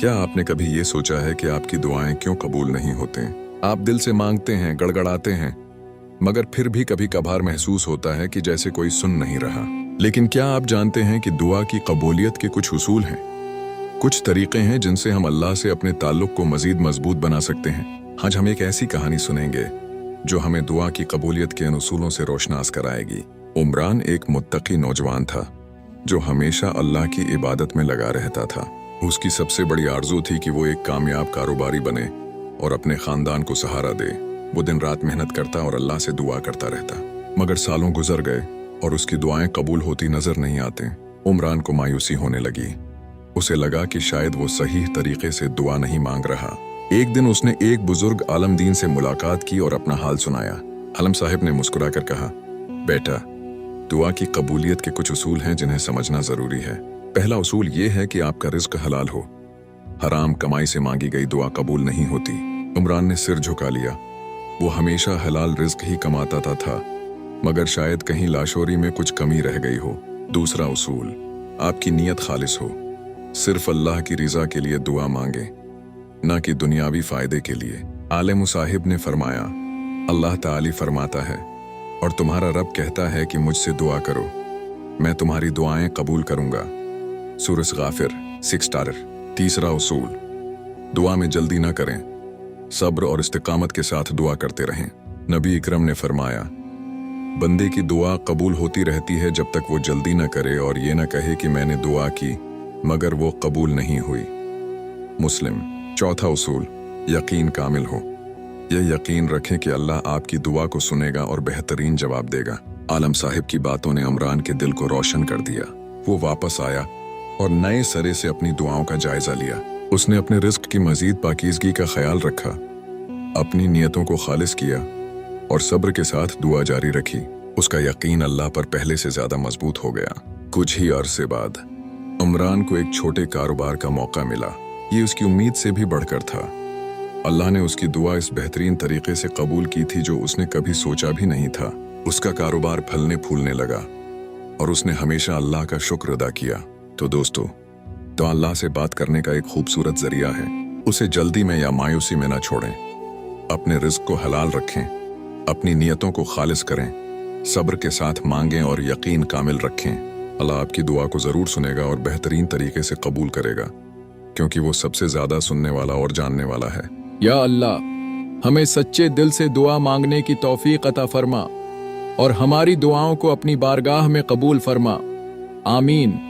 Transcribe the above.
क्या आपने कभी ये सोचा है कि आपकी दुआएं क्यों कबूल नहीं होते? आप दिल से मांगते हैं, गड़गड़ाते हैं, मगर फिर भी कभी कभार महसूस होता है कि जैसे कोई सुन नहीं रहा। लेकिन क्या आप जानते हैं कि दुआ की कबूलियत के कुछ उसूल हैं, कुछ तरीके हैं जिनसे हम अल्लाह से अपने ताल्लुक को मजीद मजबूत बना सकते हैं। आज हम एक ऐसी कहानी सुनेंगे जो हमें दुआ की कबूलियत के इन उसूलों से रोशनास कराएगी। उमरान एक मुत्तकी नौजवान था जो हमेशा अल्लाह की इबादत में लगा रहता था। उसकी सबसे बड़ी आरजू थी कि वो एक कामयाब कारोबारी बने और अपने खानदान को सहारा दे। वो दिन रात मेहनत करता और अल्लाह से दुआ करता रहता, मगर सालों गुजर गए और उसकी दुआएं कबूल होती नजर नहीं आते। उमरान को मायूसी होने लगी। उसे लगा कि शायद वो सही तरीके से दुआ नहीं मांग रहा। एक दिन उसने एक बुजुर्ग आलमदीन से मुलाकात की और अपना हाल सुनाया। आलम साहब ने मुस्कुराकर कहा, बेटा, दुआ की कबूलियत के कुछ उसूल हैं जिन्हें समझना जरूरी है। पहला उसूल ये है कि आपका रिज्क हलाल हो। हराम कमाई से मांगी गई दुआ कबूल नहीं होती। उमरान ने सिर झुका लिया। वो हमेशा हलाल रिज्क ही कमाता था, मगर शायद कहीं लाशोरी में कुछ कमी रह गई हो। दूसरा उसूल, आपकी नीयत खालिस हो। सिर्फ अल्लाह की रिजा के लिए दुआ मांगे, ना कि दुनियावी फायदे के लिए। आलिम साहिब ने फरमाया, अल्लाह ताली फरमाता है और तुम्हारा रब कहता है कि मुझसे दुआ करो, मैं तुम्हारी दुआएं कबूल करूंगा। सूरह गाफिर 6 स्टार। तीसरा उसूल, दुआ में जल्दी न करें, सब्र और इस्तिकामत के साथ दुआ करते रहें। नबी इकरम ने फरमाया, बंदे की दुआ कबूल होती रहती है जब तक वो जल्दी न करे और ये न कहे कि मैंने दुआ की मगर वो कबूल नहीं हुई। मुस्लिम। चौथा उसूल, यकीन कामिल हो। यह यकीन रखें कि अल्लाह आपकी दुआ को सुनेगा और बेहतरीन जवाब देगा। आलम साहिब की बातों ने उमरान के दिल को रोशन कर दिया। वो वापस आया और नए सिरे से अपनी दुआओं का जायजा लिया। उसने अपने रिस्क की मजीद पाकीज़गी का ख्याल रखा, अपनी नियतों को खालिस किया और सब्र के साथ दुआ जारी रखी। उसका यकीन अल्लाह पर पहले से ज्यादा मजबूत हो गया। कुछ ही अरसे बाद उमरान को एक छोटे कारोबार का मौका मिला। ये उसकी उम्मीद से भी बढ़कर था। अल्लाह ने उसकी दुआ इस बेहतरीन तरीके से कबूल की थी जो उसने कभी सोचा भी नहीं था। उसका कारोबार फलने फूलने लगा और उसने हमेशा अल्लाह का शुक्र अदा किया। तो दोस्तों, तो अल्लाह से बात करने का एक खूबसूरत जरिया है। उसे जल्दी में या मायूसी में ना छोड़ें। अपने रिज्क को हलाल रखें, अपनी नियतों को खालिस करें, सब्र के साथ मांगें और यकीन कामिल रखें। अल्लाह आपकी दुआ को जरूर सुनेगा और बेहतरीन तरीके से कबूल करेगा, क्योंकि वो सबसे ज्यादा सुनने वाला और जानने वाला है। या अल्लाह, हमें सच्चे दिल से दुआ मांगने की तौफीक अता फरमा और हमारी दुआओं को अपनी बारगाह में कबूल फरमा। आमीन।